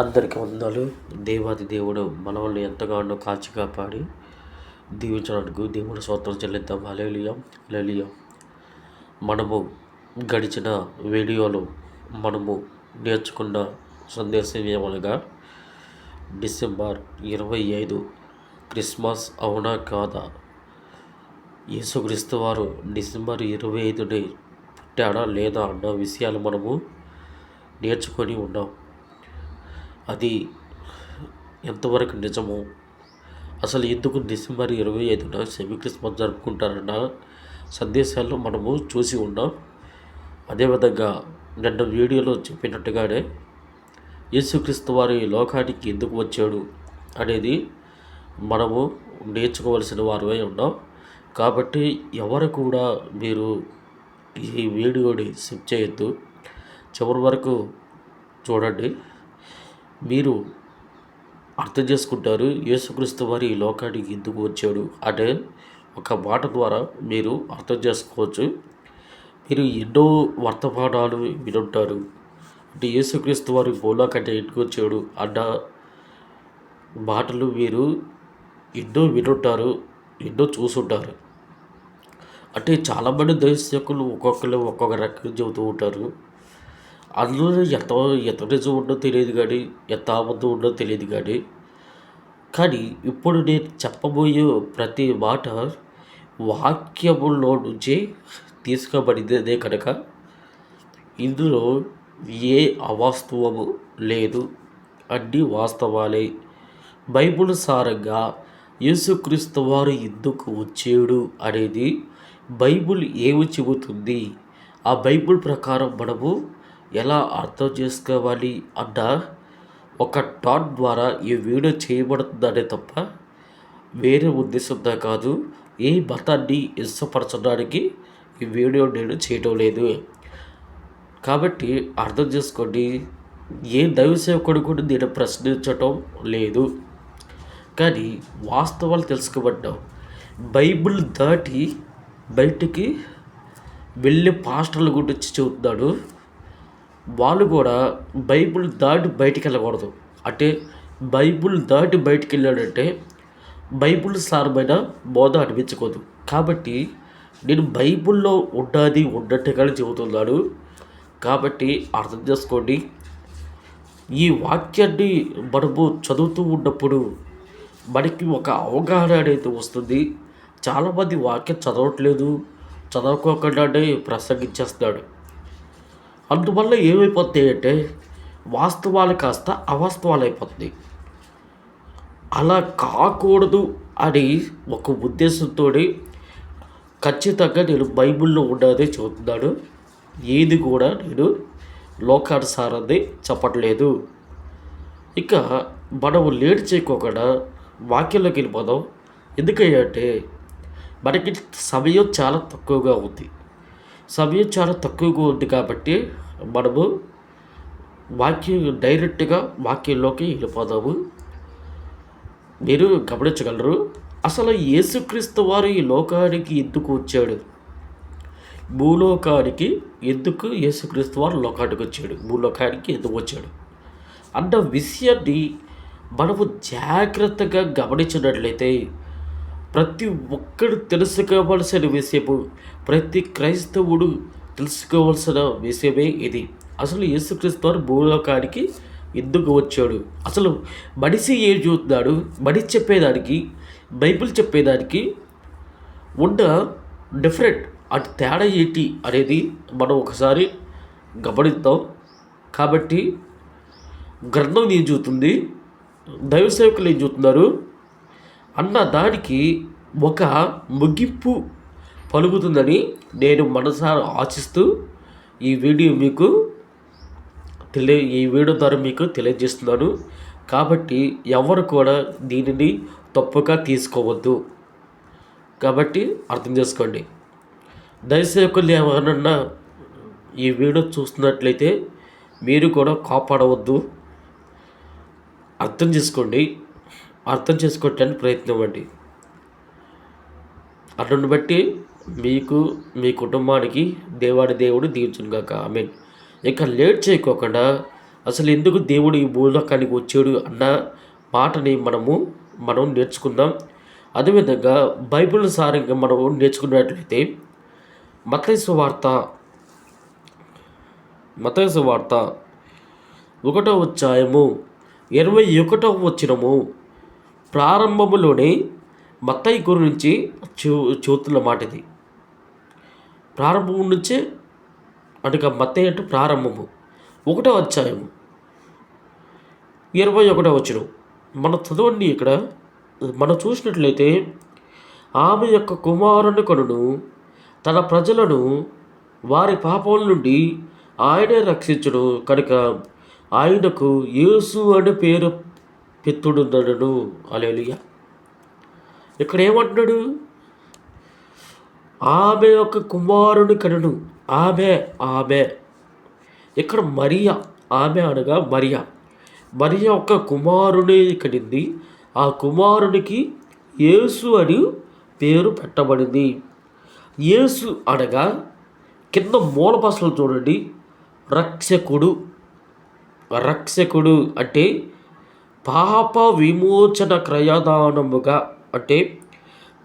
అందరికీ వందనాలు. దేవాది దేవుడు మనల్ని ఎంతగానో కాచి కాపాడి దీవించడానికి దేవుడు స్తోత్రం చెల్లిద్దాం. హల్లెలూయా హల్లెలూయా. మనము గడిచిన వీడియోలో మనము నేర్చుకున్న సందేశం ఏమనగా డిసెంబర్ 25 క్రిస్మస్ అవునా కాదా, యేసుక్రీస్తు వారు డిసెంబర్ 25ని పుట్టాడా లేదా అన్న విషయాలు మనము నేర్చుకొని ఉన్నాం. అది ఎంతవరకు నిజమో, అసలు ఎందుకు డిసెంబర్ 25న సెమీ క్రిస్మస్ జరుపుకుంటారన్న సందేశాల్లో మనము చూసి ఉన్నాం. అదేవిధంగా నిన్న వీడియోలో చెప్పినట్టుగానే యేసుక్రీస్తు వారు ఈ లోకానికి ఎందుకు వచ్చాడు అనేది మనము నేర్చుకోవలసిన వారమై ఉన్నాం. కాబట్టి ఎవరు కూడా మీరు ఈ వీడియోని స్కిప్ చేయొద్దు, చివరి వరకు చూడండి. మీరు అర్థం చేసుకుంటారు యేసుక్రీస్తు వారు ఈ లోకానికి ఎందుకు వచ్చాడు అంటే ఒక మాట ద్వారా మీరు అర్థం చేసుకోవచ్చు. మీరు ఎన్నో వర్తమానాలు వినుంటారు, అంటే యేసుక్రీస్తు వారు భూలోకానికి ఎందుకు వచ్చాడు అన్న మాటలు మీరు ఎన్నో వినుంటారు, ఎన్నో చూసుంటారు. అంటే చాలామంది దైవసేవకులు ఒక్కొక్కరు ఒక్కొక్క రకంగా చెబుతూ ఉంటారు. అందులో ఎంత నిజం ఉండో తెలియదు, కానీ ఎంత అబద్ధం ఉండో తెలియదు. కానీ ఇప్పుడు నేను చెప్పబోయే ప్రతి మాట వాక్యములో నుంచి తీసుకోబడిందే కనుక ఇందులో ఏ అవాస్తవము లేదు, అన్నీ వాస్తవాలే. బైబిల్ సారంగా యేసుక్రీస్తు వారు ఎందుకు వచ్చాడు అనేది బైబిల్ ఏమి చెబుతుంది, ఆ బైబిల్ ప్రకారం మనము ఎలా అర్థం చేసుకోవాలి అన్న ఒక థాట్ ద్వారా ఈ వీడియో చేయబడుతుందనే తప్ప వేరే ఉద్దేశంతో కాదు. ఏ మతాన్ని ఇష్టపరచడానికి ఈ వీడియో నేను చేయడం లేదు. కాబట్టి అర్థం చేసుకోండి. ఏ దైవ సేవకుడు కూడా నేను ప్రశ్నించటం లేదు, కానీ వాస్తవాలు తెలుసుకోబడ్డాం. బైబిల్ దాటి బయటికి వెళ్ళే పాస్టర్ల గురించి చెబుతున్నాడు. వాళ్ళు కూడా బైబిల్ దాటి బయటికి వెళ్ళకూడదు. అంటే బైబిల్ దాటి బయటికి వెళ్ళాడంటే బైబిల్ సారమైన బోధ అనిపించుకోదు. కాబట్టి నేను బైబిల్లో ఉన్నట్టుగానే చెబుతున్నాడు. కాబట్టి అర్థం చేసుకోండి. ఈ వాక్యాన్ని మనము చదువుతూ ఉన్నప్పుడు మనకి ఒక అవగాహన అనేది వస్తుంది. చాలామంది వాక్యం చదవట్లేదు, చదవకోకుండానే ప్రసంగించేస్తాడు. అందువల్ల ఏమైపోతాయి అంటే వాస్తవాలు కాస్త అవాస్తవాలు అయిపోతుంది. అలా కాకూడదు అని ఒక ఉద్దేశంతో ఖచ్చితంగా నేను బైబిల్లో ఉన్నదే చెబుతున్నాను. ఏది కూడా నేను లోకానుసారాన్ని చెప్పట్లేదు. ఇక మనము లేట్ చేయకోకుండా వాక్యంలోకి వెళ్ళిపోదాం. ఎందుకంటే మనకి సమయం చాలా తక్కువగా ఉంది. సమయం చాలా తక్కువగా ఉంది కాబట్టి మనము డైరెక్ట్గా వాక్యంలోకి వెళ్ళిపోదాము. మీరు గమనించగలరు, అసలు యేసుక్రీస్తు వారు ఈ లోకానికి ఎందుకు వచ్చాడు, భూలోకానికి ఎందుకు యేసుక్రీస్తు వారు లోకానికి వచ్చాడు, భూలోకానికి ఎందుకు వచ్చాడు అన్న విషయాన్ని మనము జాగ్రత్తగా గమనించినట్లయితే ప్రతి ఒక్కరు తెలుసుకోవాల్సిన విషయము, ప్రతి క్రైస్తవుడు తెలుసుకోవాల్సిన విషయమే ఇది. అసలు యేసుక్రీస్తు వారు భూలోకానికి ఎందుకు వచ్చాడు, అసలు మనిషి ఏం చూస్తున్నాడు, మనిషి చెప్పేదానికి బైబిల్ చెప్పేదానికి ఉన్న డిఫరెంట్ అంటే తేడా ఏంటి అనేది మనం ఒకసారి గమనిద్దాం. కాబట్టి గ్రంథం ఏం చూస్తుంది, దైవ సేవకులు ఏం చూస్తున్నారు అన్న దానికి ఒక ముగింపు పలుకుతుందని నేను మనసారా ఆశిస్తూ ఈ వీడియో ద్వారా మీకు తెలియజేస్తున్నాను. కాబట్టి ఎవరు కూడా దీనిని తప్పుగా తీసుకోవద్దు. కాబట్టి అర్థం చేసుకోండి. దైవసేవకులు ఎవరన్నా ఈ వీడియో చూస్తున్నట్లయితే మీరు కూడా కాపాడవద్దు. అర్థం చేసుకోండి, అర్థం చేసుకోవటానికి ప్రయత్నం ఇవ్వండి. అతన్ని బట్టి మీకు మీ కుటుంబానికి దేవుడు దీవించును గాక. ఆమేన్. ఇక లేట్ చేయకోకుండా అసలు ఎందుకు దేవుడు ఈ భూలోకానికి వచ్చాడు అన్న మాటని మనం నేర్చుకుందాం. అదేవిధంగా బైబిల్ సారంగా మనం నేర్చుకున్నట్లయితే మత్తయి సువార్త 1వ అధ్యాయము 21వ వచనము ప్రారంభములోనే మత్తయి గురించి చూతున్న మాట ఇది. ప్రారంభం నుంచే అనగా మత్తయి అంటే ప్రారంభము 1వ అధ్యాయము 21వ వచనం మనం చదవండి. ఇక్కడ మనం చూసినట్లయితే ఆమె యొక్క కుమారుని కనును తన ప్రజలను వారి పాపముల నుండి ఆయనే రక్షించును కనుక ఆయనకు యేసు అనే పేరు పెట్టుడునను. హల్లెలూయా. ఇక్కడ ఏమంటున్నాడు? ఆమె యొక్క కుమారుని కనును. ఆమె ఇక్కడ మరియా, ఆమె అనగా మరియా యొక్క కుమారుని కనింది. ఆ కుమారునికి యేసు అని పేరు పెట్టబడింది. యేసు అనగా కింద మూల భాషలో చూడండి, రక్షకుడు అంటే పాప విమోచన క్రయదానముగా, అంటే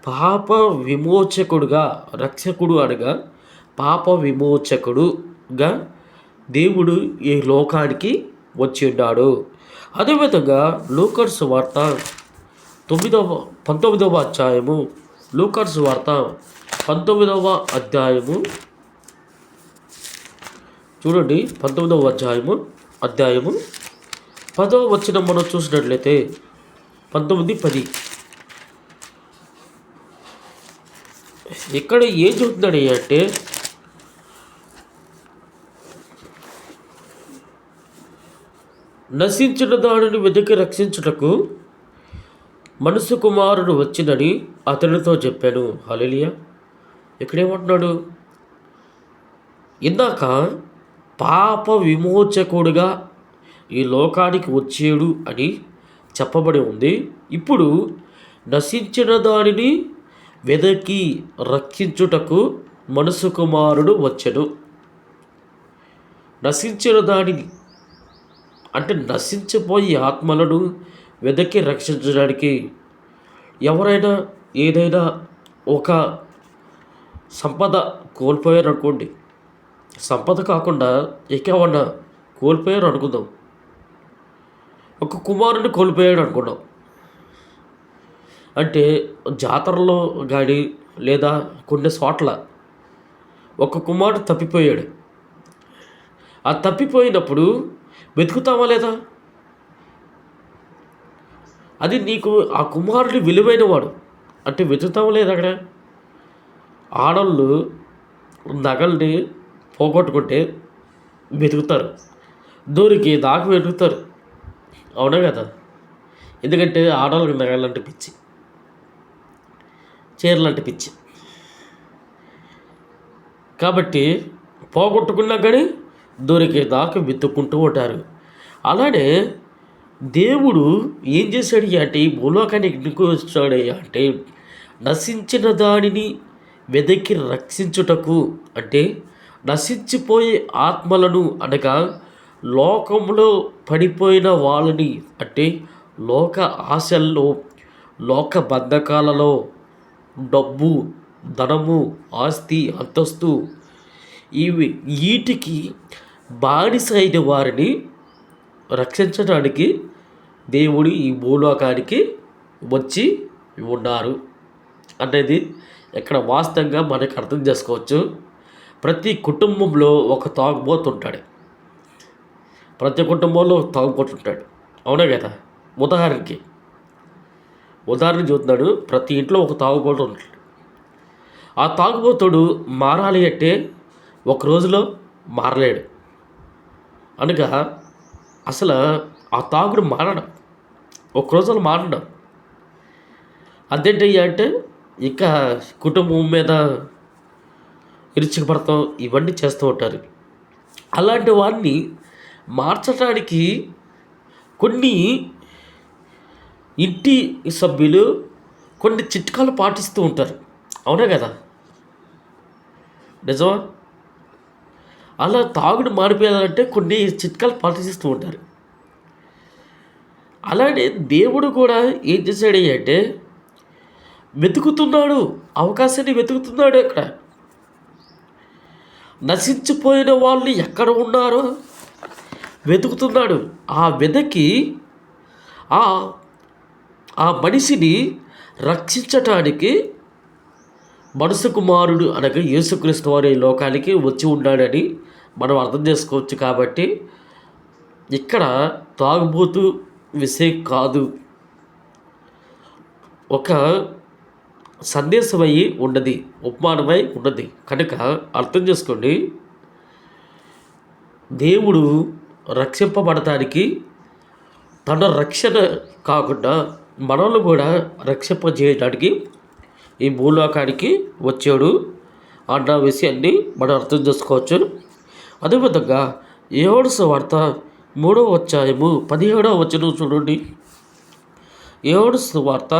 పాప విమోచకుడుగా, రక్షకుడు అనగా పాప విమోచకుడుగా దేవుడు ఈ లోకానికి వచ్చి ఉన్నాడు. అదేవిధంగా లూకాసు సువార్త 19వ అధ్యాయము, లూకాసు సువార్త 19వ అధ్యాయము చూడండి. 19వ అధ్యాయము 10వ వచనం మనం చూసినట్లయితే 19:10 ఇక్కడ ఏం చెబుతున్నాడు అంటే నశించిన దానిని వెతికి రక్షించుటకు మనుష్య కుమారుడు వచ్చినని అతనితో చెప్పాను. హల్లెలూయా. ఇక్కడేమంటున్నాడు? ఇందాక పాప విమోచకుడుగా ఈ లోకానికి వచ్చాడు అని చెప్పబడి ఉంది. ఇప్పుడు నశించిన దానిని వెదకి రక్షించుటకు మనుష్య కుమారుడు వచ్చెను. నశించిన దానిని అంటే నశించిపోయే ఆత్మలను వెదకి రక్షించడానికి ఎవరైనా ఏదైనా ఒక సంపద కోల్పోయారనుకోండి, సంపద కాకుండా ఇంకేమన్నా కోల్పోయారు అనుకుందాం, ఒక కుమారుని కోల్పోయాడు అనుకున్నాం అంటే జాతరలో కానీ లేదా కొన్ని చోట్ల ఒక కుమారుడు తప్పిపోయాడు. ఆ తప్పిపోయినప్పుడు వెతుకుతావా లేదా? అది నీకు ఆ కుమారుడు విలువైన వాడు అంటే వెతుకుతావా లేదా? అక్కడ ఆడళ్ళు నగల్ని పోగొట్టుకుంటే వెతుకుతారు, దూరికి దాకా వెతుకుతారు, అవునా కదా? ఎందుకంటే ఆడవాళ్ళకి నగలంటే పిచ్చి, చీరలంటే పిచ్చి, కాబట్టి పోగొట్టుకున్నా కానీ దొరికే దాకా వెతుక్కుంటూ ఉంటారు. అలానే దేవుడు ఏం చేశాడు అంటే ఈ భూలోకానికి ఎందుకు వచ్చాడు అంటే నశించిన దానిని వెదకి రక్షించుటకు, అంటే నశించిపోయే ఆత్మలను అనగా లోకంలో పడిపోయిన వాళ్ళని, అంటే లోక ఆశల్లో, లోక బంధకాలలో, డబ్బు, ధనము, ఆస్తి, అంతస్తు వీటికి బానిస అయిన వారిని రక్షించడానికి దేవుడు ఈ భూలోకానికి వచ్చి ఉన్నారు అనేది ఇక్కడ వాస్తవంగా మనకు అర్థం చేసుకోవచ్చు. ప్రతి కుటుంబంలో ఒక తాగుబోతు ఉంటాడు, ప్రతి కుటుంబంలో ఒక తాగుబోతు ఉంటాడు, అవునా కదా? ఉదాహరణ చెబుతున్నాడు, ప్రతి ఇంట్లో ఒక తాగుబోతు ఉంటాడు. ఆ తాగుబోతుడు మారాలి అంటే ఒక రోజులో మారలేడు అనగా అసలు ఆ తాగుడు మారడం ఒక రోజులో మారడం. అదేంటయ్యా అంటే ఇంకా కుటుంబం మీద ఇరుచుకుపడతాం, ఇవన్నీ చేస్తూ ఉంటారు. అలాంటి వాడిని మార్చడానికి కొన్ని ఇంటి సభ్యులు కొన్ని చిట్కాలు పాటిస్తూ ఉంటారు, అవునా కదా? నిజమా? అలా తాగుడు మానిపోయాలంటే కొన్ని చిట్కాలు పాటిస్తూ ఉంటారు. అలానే దేవుడు కూడా ఏం చేశాడు అంటే వెతుకుతున్నాడు, అవకాశాన్ని వెతుకుతున్నాడు. అక్కడ నశించిపోయిన వాళ్ళు ఎక్కడ ఉన్నారో వెతుకుతున్నాడు. ఆ వెదకి ఆ ఆ మనిషిని రక్షించటానికి మనసు కుమారుడు అనగా యేసుక్రీస్తు వారు ఈ లోకానికి వచ్చి ఉన్నాడని మనం అర్థం చేసుకోవచ్చు. కాబట్టి ఇక్కడ తాగుబోతు విషయం కాదు, ఒక సందేశమై ఉన్నది, ఉపమానమై ఉన్నది. కనుక అర్థం చేసుకోండి, దేవుడు రక్షింపబడటానికి తన రక్షణ కాకుండా మనల్ని కూడా రక్షింపజేయడానికి ఈ భూలోకానికి వచ్చాడు అన్న విషయాన్ని మనం అర్థం చేసుకోవచ్చు. అదేవిధంగా యోహాను సువార్త 3వ అధ్యాయము 17వ వచనం చూడండి. యోహాను సువార్త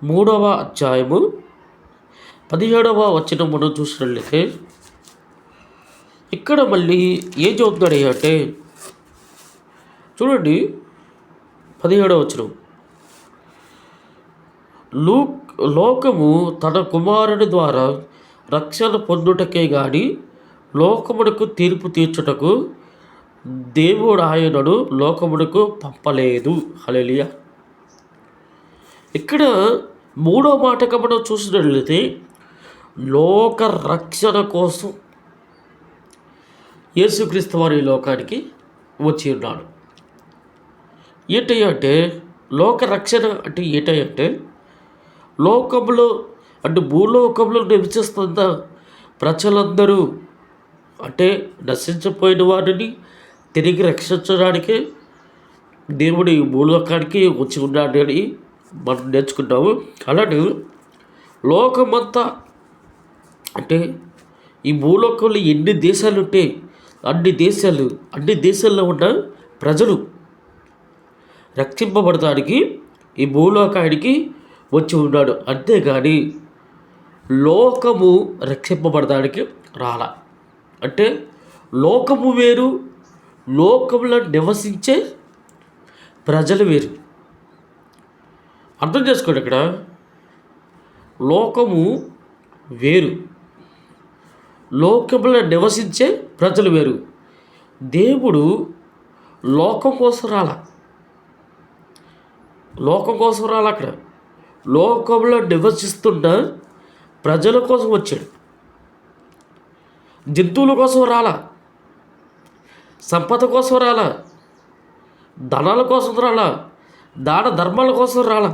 3వ అధ్యాయము 17వ వచనం మనం చూసినట్లయితే ఇక్కడ మళ్ళీ ఏం చెబుతున్నాడు అంటే చూడండి, 17వ వచనం. లోకము తన కుమారుని ద్వారా రక్షణ పొందుటకే గాని లోకమునకు తీర్పు తీర్చుటకు దేవుడు ఆయనను లోకమునకు పంపలేదు. హల్లెలూయా. ఇక్కడ 3వ మాటగా మనం చూసినట్లయితే లోక రక్షణ కోసం యేసుక్రీస్తు వారి లోకానికి వచ్చి ఉన్నాడు. ఏంటంటే లోక రక్షణ అంటే ఏంటంటే లోకంలో అంటే భూలోకంలో నివసిస్తున్న ప్రజలందరూ అంటే నశించిపోయిన వారిని తిరిగి రక్షించడానికి దేవుడు ఈ భూలోకానికి వచ్చి ఉన్నాడని మనం నేర్చుకుంటాము. అలానే లోకమంతా అంటే ఈ భూలోకంలో ఎన్ని దేశాలు ఉంటే అన్ని దేశాల్లో ఉన్న ప్రజలు రక్షింపబడటానికి ఈ భూలోకానికి వచ్చి ఉన్నాడు. అంతేగాని లోకము రక్షింపబడటానికి రాలా. అంటే లోకము వేరు, లోకంలో నివసించే ప్రజలు వేరు. అర్థం చేసుకోండి, ఇక్కడ లోకము వేరు, లోకంలో నివసించే ప్రజలు వేరు. దేవుడు లోకం కోసం రాలా, అక్కడ లోకంలో నివసిస్తున్న ప్రజల కోసం వచ్చాడు. జంతువుల కోసం రాలా, సంపద కోసం రాలా, ధనాల కోసం రాలా, దాన ధర్మాల కోసం రాలా.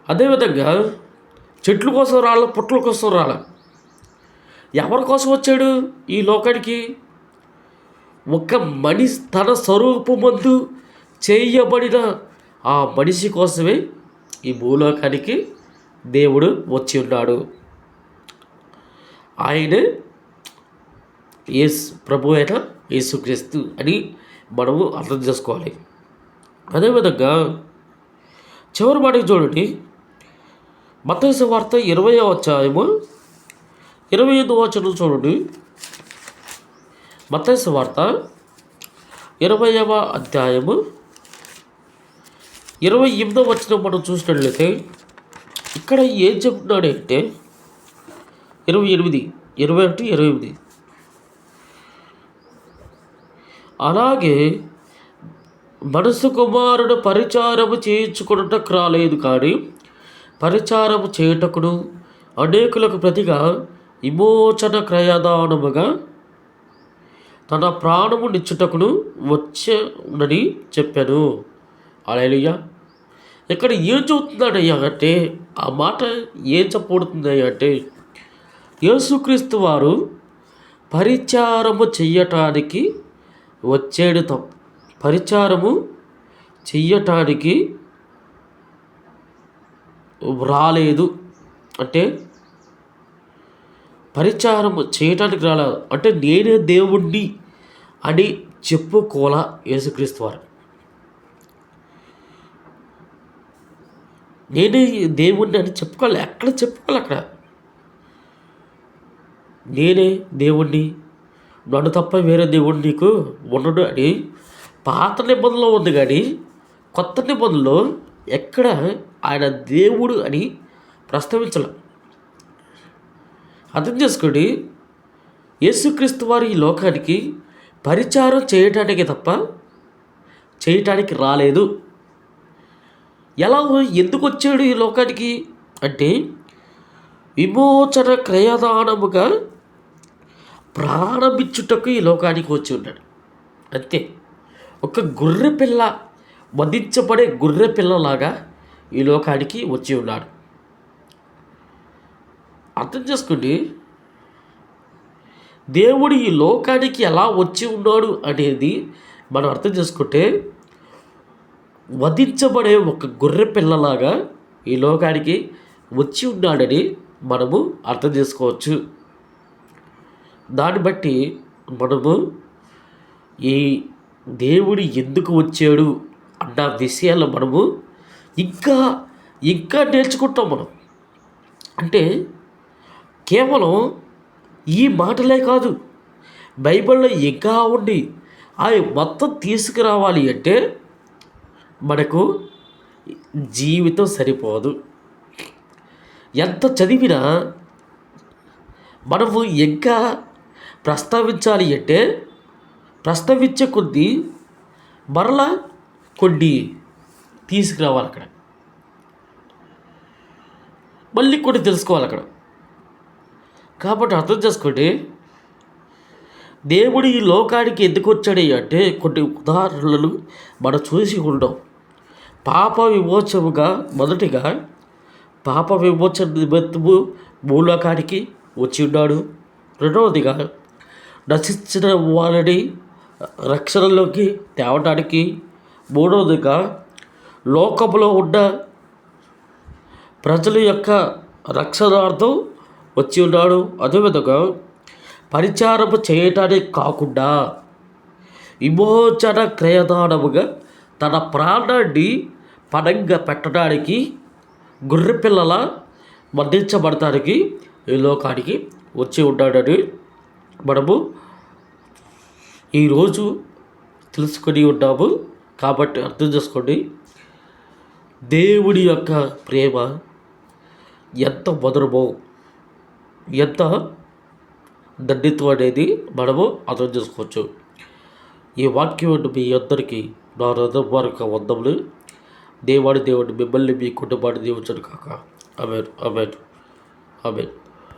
అదేవిధంగా చెట్ల కోసం రాలా, పుట్ల కోసం రాలా. ఎవరి కోసం వచ్చాడు ఈ లోకానికి? ఒక మనిషి తన స్వరూపమందు చేయబడిన ఆ మనిషి కోసమే ఈ భూలోకానికి దేవుడు వచ్చి ఉన్నాడు. ఆయనే ప్రభు అయిన యేసుక్రీస్తు అని మనము అర్థం చేసుకోవాలి. అదేవిధంగా చివరి మాటకి చూడండి, మత్తయి సువార్త 20వ అధ్యాయము 28వ వచనం చూడండి. మత్తయి సువార్త 20వ అధ్యాయము 28వ వచనం మనం చూసినట్లయితే ఇక్కడ ఏం చెప్తున్నాడంటే 21 అలాగే మనసు కుమారుడు పరిచారము చేయించుకున్నటకు రాలేదు, కానీ పరిచారము చేయుటకును అనేకులకు ప్రతిగా విమోచన క్రయదానముగా తన ప్రాణము నిచ్చుటకును వచ్చానని చెప్పాను. హల్లెలూయా. ఇక్కడ ఏం చెబుతున్నాడయ్యా అంటే, ఆ మాట ఏం చెప్పబడుతుందయ్యా అంటే, యేసుక్రీస్తు వారు పరిచారము చెయ్యటానికి వచ్చాడు, పరిచారము చెయ్యటానికి రాలేదు. అంటే పరిచారము చేయటానికి రాలేదు అంటే నేనే దేవుణ్ణి అని చెప్పుకోలా యేసుక్రీస్తు వారు. నేనే దేవుణ్ణి అని చెప్పుకోవాలి. ఎక్కడ చెప్పుకోవాలి? అక్కడ నేనే దేవుణ్ణి, నన్ను తప్ప వేరే దేవుడు నీకు ఉండడు అని పాత నిబంధనలో ఉంది. కానీ కొత్త నిబంధనలో ఎక్కడ ఆయన దేవుడు అని ప్రస్తావించాల. అర్థం చేసుకోండి, యేసుక్రీస్తు వారు ఈ లోకానికి పరిచారం చేయటానికి తప్ప చేయటానికి రాలేదు. ఎలా ఎందుకు వచ్చాడు ఈ లోకానికి అంటే విమోచన క్రయదానముగా ప్రారంభించుటకు ఈ లోకానికి వచ్చి ఉన్నాడు అంతే. ఒక గొర్రె పిల్ల, వధించబడే గొర్రె పిల్లలాగా ఈ లోకానికి వచ్చి ఉన్నాడు. అర్థం చేసుకోండి, దేవుడు ఈ లోకానికి ఎలా వచ్చి ఉన్నాడు అనేది మనం అర్థం చేసుకుంటే వధించబడే ఒక గొర్రె పిల్లలాగా ఈ లోకానికి వచ్చి ఉన్నాడని మనము అర్థం చేసుకోవచ్చు. దాన్ని బట్టి మనము ఈ దేవుడు ఎందుకు వచ్చాడు అన్న విషయాల్లో మనము ఇంకా ఇంకా నేర్చుకుంటాం. మనం అంటే కేవలం ఈ మాటలే కాదు, బైబిల్లో ఇంకా ఉండి అవి మొత్తం తీసుకురావాలి అంటే మనకు జీవితం సరిపోదు. ఎంత చదివినా మనము ఇంకా ప్రస్తావించాలి అంటే ప్రస్తావించే కొద్దీ మరలా కొన్ని తీసుకురావాలి, అక్కడ మళ్ళీ కొన్ని తెలుసుకోవాలి అక్కడ. కాబట్టి అర్థం చేసుకోండి, దేవుడు ఈ లోకానికి ఎందుకు వచ్చాడు అంటే కొన్ని ఉదాహరణలు మనం చూసి ఉంటాం. పాప విమోచముగా మొదటిగా పాప విమోచన నిమిత్తము భూలోకానికి వచ్చి ఉన్నాడు. రెండవదిగా నశించిన వారిని రక్షణలోకి తేవడానికి. మూడవదిగా లోకంలో ఉన్న ప్రజల యొక్క రక్షణార్థం వచ్చి ఉన్నాడు. అదేవిధంగా పరిచారము చేయటానికి కాకుండా విమోచన క్రయదానముగా తన ప్రాణాన్ని పణంగా పెట్టడానికి, గొర్రెపిల్లల మరణించబడటానికి ఈ లోకానికి వచ్చి ఉన్నాడని మనము ఈరోజు తెలుసుకొని ఉన్నాము. కాబట్టి అర్థం చేసుకోండి, దేవుడి యొక్క ప్రేమ ఎంత మధురమో, ఎంత దండిత్వం అనేది మనము అర్థం చేసుకోవచ్చు. ఈ వాక్యం మీ అందరికీ నా హృదయపూర్వక వందములు. దేవుడు మిమ్మల్ని మీ కుటుంబాన్ని దీవించును కాక. ఆమేన్, ఆమేన్, ఆమేన్.